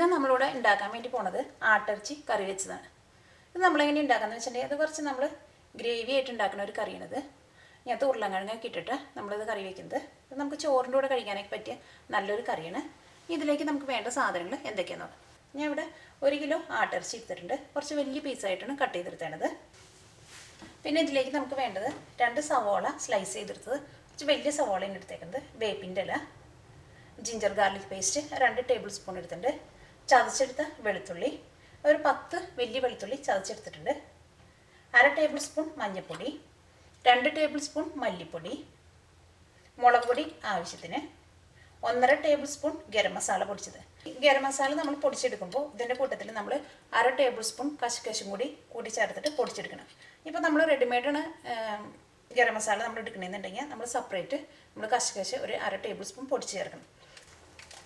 ഇന്ന് നമ്മളിവിടെ ഉണ്ടാക്കാൻ വേണ്ടി പോണത് ആട്ടിറച്ചി കറി വെച്ചതാണ്. ഇത് നമ്മളെങ്ങനെ ഉണ്ടാക്കാന്ന് വെച്ചിട്ടുണ്ടെങ്കിൽ അത് കുറച്ച് നമ്മൾ ഗ്രേവി ആയിട്ട് ഉണ്ടാക്കുന്ന ഒരു കറിയാണിത്. ഇങ്ങനത്തെ ഉരുളക്കിഴങ്ങൊക്കെ ഇട്ടിട്ട് നമ്മളിത് കറി വയ്ക്കുന്നത്. ഇത് നമുക്ക് ചോറിൻ്റെ കൂടെ കഴിക്കാനൊക്കെ പറ്റിയ നല്ലൊരു കറിയാണ്. ഇതിലേക്ക് നമുക്ക് വേണ്ട സാധനങ്ങൾ എന്തൊക്കെയാണെന്ന് പറയാം. ഞാൻ ഇവിടെ 1 കിലോ ആട്ടിറച്ചി എടുത്തിട്ടുണ്ട്. കുറച്ച് വലിയ പീസായിട്ടാണ് കട്ട് ചെയ്തെടുത്തേണ്ടത്. പിന്നെ ഇതിലേക്ക് നമുക്ക് വേണ്ടത് 2 സവോള സ്ലൈസ് ചെയ്തെടുത്തത്, കുറച്ച് വലിയ സവോളയാണ് എടുത്തേക്കുന്നത്, വേപ്പിൻ്റെ ഇല, ginger garlic paste 2 table spoon എടുത്തിട്ടുണ്ട്, ചതച്ചെടുത്ത വെളുത്തുള്ളി ഒരു 10 വലിയ വെളുത്തുള്ളി ചതച്ചെടുത്തിട്ടുണ്ട്, 1/2 ടേബിൾ സ്പൂൺ മഞ്ഞൾപ്പൊടി, 2 ടേബിൾ സ്പൂൺ മല്ലിപ്പൊടി, മുളക് പൊടി ആവശ്യത്തിന്, 1/2 ടേബിൾ സ്പൂൺ ഗരം മസാല പൊടിച്ചത്. ഗരം മസാല നമ്മൾ പൊടിച്ചെടുക്കുമ്പോൾ ഇതിൻ്റെ കൂട്ടത്തിൽ നമ്മൾ 1/2 ടേബിൾ സ്പൂൺ കശുകശും കൂടി ചേർത്തിട്ട് പൊടിച്ചെടുക്കണം. ഇപ്പോൾ നമ്മൾ റെഡിമെയ്ഡാണ് ഗരം മസാല നമ്മൾ എടുക്കണമെന്നുണ്ടെങ്കിൽ നമ്മൾ സെപ്പറേറ്റ് നമ്മൾ കശുകശ് ഒരു 1/2 ടേബിൾ സ്പൂൺ പൊടിച്ച് ചേർക്കണം.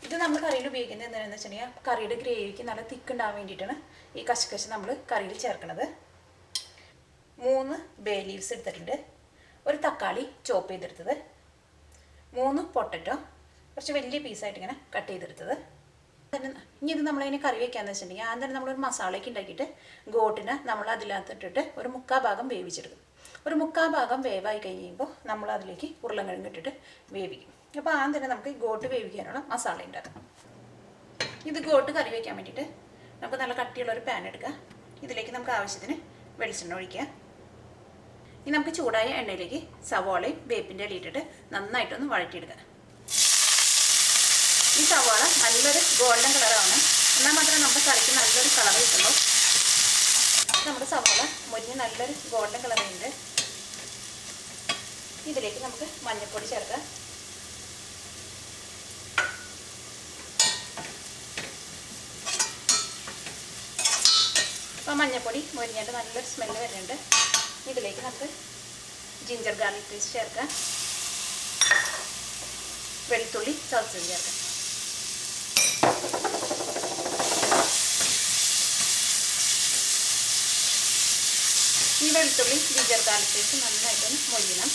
ഇത് നമ്മൾ കറിയിൽ ഉപയോഗിക്കുന്നത് എന്താണെന്ന് വെച്ചിട്ടുണ്ടെങ്കിൽ കറിയുടെ ഗ്രേവിക്ക് നല്ല തിക്ക് ഉണ്ടാകാൻ വേണ്ടിയിട്ടാണ് ഈ കശുകശ് നമ്മൾ കറിയിൽ ചേർക്കുന്നത്. 3 ബേ ലീവ്സ് എടുത്തിട്ടുണ്ട്, ഒരു തക്കാളി ചോപ്പ് ചെയ്തെടുത്തത്, 3 പൊട്ടറ്റോ കുറച്ച് വലിയ പീസായിട്ട് ഇങ്ങനെ കട്ട് ചെയ്തെടുത്തത്. ഇനി ഇത് നമ്മളതിനെ കറി വയ്ക്കാമെന്ന് വെച്ചിട്ടുണ്ടെങ്കിൽ ആദ്യം തന്നെ നമ്മളൊരു മസാലയൊക്കെ ഉണ്ടാക്കിയിട്ട് ഗോട്ടിനെ നമ്മൾ അതിനകത്തിട്ടിട്ട് ഒരു 3/4 ഭാഗം വേവിച്ചെടുക്കും. ഒരു 3/4 ഭാഗം വേവായി കഴിയുമ്പോൾ നമ്മൾ അതിലേക്ക് ഉരുളക്കിഴങ്ങ് ഇട്ടിട്ട് വേവിക്കും. അപ്പോൾ ആദ്യം തന്നെ നമുക്ക് ഗോട്ട് വേവിക്കാനുള്ള മസാല ഉണ്ടാക്കാം. ഇത് ഗോട്ട് കറി വയ്ക്കാൻ വേണ്ടിയിട്ട് നമുക്ക് നല്ല കട്ടിയുള്ളൊരു പാൻ എടുക്കുക. ഇതിലേക്ക് നമുക്ക് ആവശ്യത്തിന് വെളിച്ചെണ്ണ ഒഴിക്കുക. ഇനി നമുക്ക് ചൂടായ എണ്ണയിലേക്ക് സവാളയും വേപ്പിൻ്റെ ഇല ഇട്ടിട്ട് നന്നായിട്ടൊന്ന് വഴറ്റിയെടുക്കുക. ഈ സവാള നല്ലൊരു ഗോൾഡൻ കളറാണ്, എന്നാൽ മാത്രമേ നമ്മുടെ കറിക്ക് നല്ലൊരു കളർ കിട്ടുള്ളൂ. നമ്മുടെ സവാള മുരിഞ്ഞ് നല്ലൊരു ഗോൾഡൻ കളറുണ്ട്. ഇതിലേക്ക് നമുക്ക് മഞ്ഞൾപ്പൊടി ചേർക്കാം. അപ്പോൾ മഞ്ഞൾപ്പൊടി മുരിഞ്ഞിട്ട് നല്ലൊരു സ്മെല്ല് വരുന്നുണ്ട്. ഇതിലേക്ക് നമുക്ക് ജിഞ്ചർ ഗാർലിക് പേസ്റ്റ് ചേർക്കാം, വെളുത്തുള്ളി ചതച്ചത് ചേർക്കാം. ഈ വെളുത്തുള്ളി ജിഞ്ചർ ഗാർലിക് പേസ്റ്റ് നന്നായിട്ടൊന്ന് മൊരിയണം.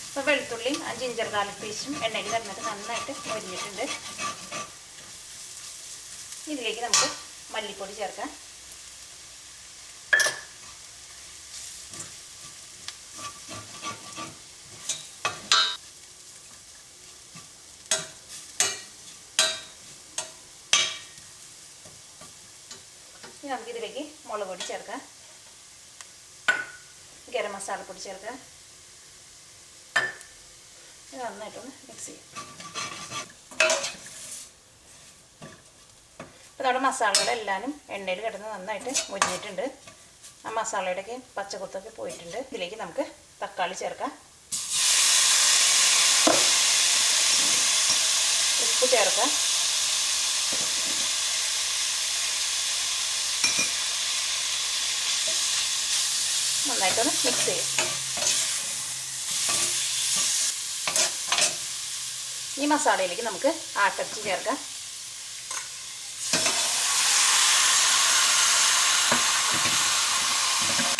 അപ്പോൾ വെളുത്തുള്ളിയും ജിഞ്ചർ ഗാർലിക് പേസ്റ്റും എണ്ണയിൽ കിടന്നിട്ട് നന്നായിട്ട് മൊരിഞ്ഞിട്ടുണ്ട്. ഇതിലേക്ക് നമുക്ക് മല്ലിപ്പൊടി ചേർക്കാം. ഇനി നമുക്കിതിലേക്ക് മുളക് പൊടി ചേർക്കാം, ഗരം മസാല പൊടി ചേർക്കാം. ഇത് നന്നായിട്ടൊന്ന് മിക്സ് ചെയ്യാം. അപ്പോൾ നമ്മുടെ മസാലകളെല്ലാവരും എണ്ണയിൽ കിടന്ന് നന്നായിട്ട് മുരിഞ്ഞിട്ടുണ്ട്. ആ മസാലയുടെയൊക്കെ പച്ചക്കുത്തൊക്കെ പോയിട്ടുണ്ട്. ഇതിലേക്ക് നമുക്ക് തക്കാളി ചേർക്കാം, ഉപ്പ് ചേർക്കാം, നന്നായിട്ടൊന്ന് മിക്സ് ചെയ്യാം. ഈ മസാലയിലേക്ക് നമുക്ക് ആട്ടിറച്ചി ചേർക്കാം.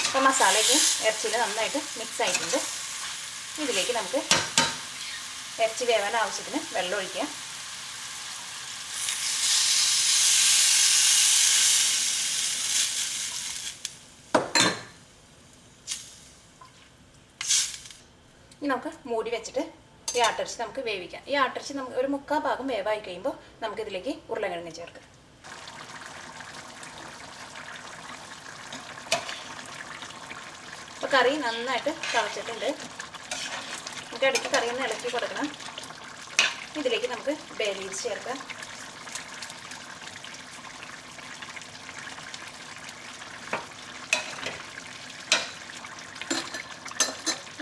അപ്പോൾ മസാലയ്ക്ക് ഇറച്ചിയിൽ നന്നായിട്ട് മിക്സ് ആയിട്ടുണ്ട്. ഇതിലേക്ക് നമുക്ക് ഇറച്ചി വേവാൻ ആവശ്യത്തിന് വെള്ളം ഒഴിക്കാം. ഇനി നമുക്ക് മൂടി വെച്ചിട്ട് ഈ ആട്ടിറച്ചി നമുക്ക് വേവിക്കാം. ഈ ആട്ടിറച്ചി നമുക്ക് ഒരു 3/4 ഭാഗം വേവായി കഴിയുമ്പോൾ നമുക്കിതിലേക്ക് ഉരുളക്കിഴങ്ങ് ചേർക്കാം. അപ്പോൾ കറി നന്നായിട്ട് തിളച്ചിട്ടുണ്ട്. നമുക്ക് ഇടയ്ക്ക് കറി ഒന്ന് ഇളക്കി കൊടുക്കണം. ഇതിലേക്ക് നമുക്ക് ബേ ലീവ്സ് ചേർക്കാം.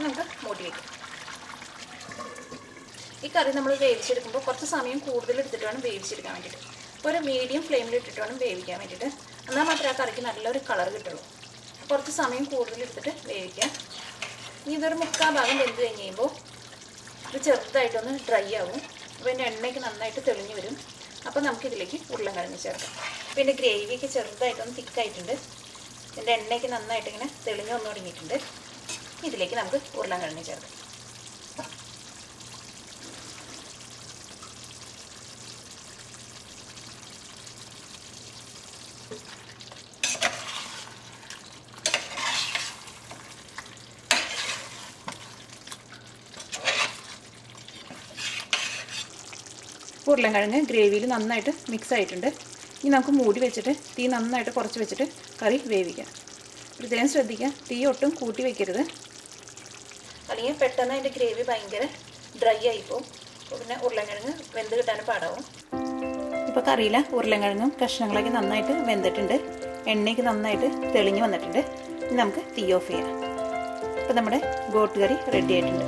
നമുക്ക് മൂടി വയ്ക്കാം. ഈ കറി നമ്മൾ വേവിച്ചെടുക്കുമ്പോൾ കുറച്ച് സമയം കൂടുതൽ എടുത്തിട്ട് വേണം വേവിച്ചെടുക്കാൻ വേണ്ടിയിട്ട്. അപ്പോൾ ഒരു മീഡിയം ഫ്ലെയിമിൽ ഇട്ടിട്ട് വേണം വേവിക്കാൻ വേണ്ടിയിട്ട്. എന്നാൽ മാത്രമേ ആ കറിക്ക് നല്ലൊരു കളർ കിട്ടുള്ളൂ. കുറച്ച് സമയം കൂടുതൽ എടുത്തിട്ട് വേവിക്കാം. ഇനി ഇതൊരു 3/4 ഭാഗം വെന്ത് കഴിഞ്ഞ് കഴിയുമ്പോൾ ഇത് ചെറുതായിട്ടൊന്ന് ഡ്രൈ ആവും. അപ്പോൾ ഇതിൻ്റെ എണ്ണയ്ക്ക് നന്നായിട്ട് തെളിഞ്ഞ് വരും. അപ്പോൾ നമുക്കിതിലേക്ക് ഉരുളക്കിഴങ്ങ് ചേർക്കാം. പിന്നെ ഗ്രേവിയൊക്കെ ചെറുതായിട്ടൊന്ന് തിക്കായിട്ടുണ്ട്. ഇതിൻ്റെ എണ്ണയ്ക്ക് നന്നായിട്ട് ഇങ്ങനെ തെളിഞ്ഞ് വന്നു തുടങ്ങിയിട്ടുണ്ട്. ഇതിലേക്ക് നമുക്ക് ഉരുളക്കിഴങ്ങ് ചേർക്കാം. ഉരുളൻകിഴങ്ങ് ഗ്രേവിയിൽ നന്നായിട്ട് മിക്സ് ആയിട്ടുണ്ട്. ഇനി നമുക്ക് മൂടി വെച്ചിട്ട് തീ നന്നായിട്ട് കുറച്ച് വെച്ചിട്ട് കറി വേവിക്കാം. പ്രത്യേകം ശ്രദ്ധിക്കുക, തീ ഒട്ടും കൂട്ടി വയ്ക്കരുത്, അല്ലെങ്കിൽ പെട്ടെന്ന് അതിൻ്റെ ഗ്രേവി ഭയങ്കര ഡ്രൈ ആയിപ്പോവും. പിന്നെ ഉരുളൻകിഴങ്ങ് വെന്ത് കിട്ടാനും പാടാവും. ഇപ്പോൾ കറിയില ഉരുളൻകിഴങ്ങും കഷ്ണങ്ങളൊക്കെ നന്നായിട്ട് വെന്തിട്ടുണ്ട്. എണ്ണയ്ക്ക് നന്നായിട്ട് തെളിഞ്ഞ് വന്നിട്ടുണ്ട്. ഇനി നമുക്ക് തീ ഓഫ് ചെയ്യാം. ഇപ്പോൾ നമ്മുടെ ഗോട്ട് കറി റെഡി ആയിട്ടുണ്ട്.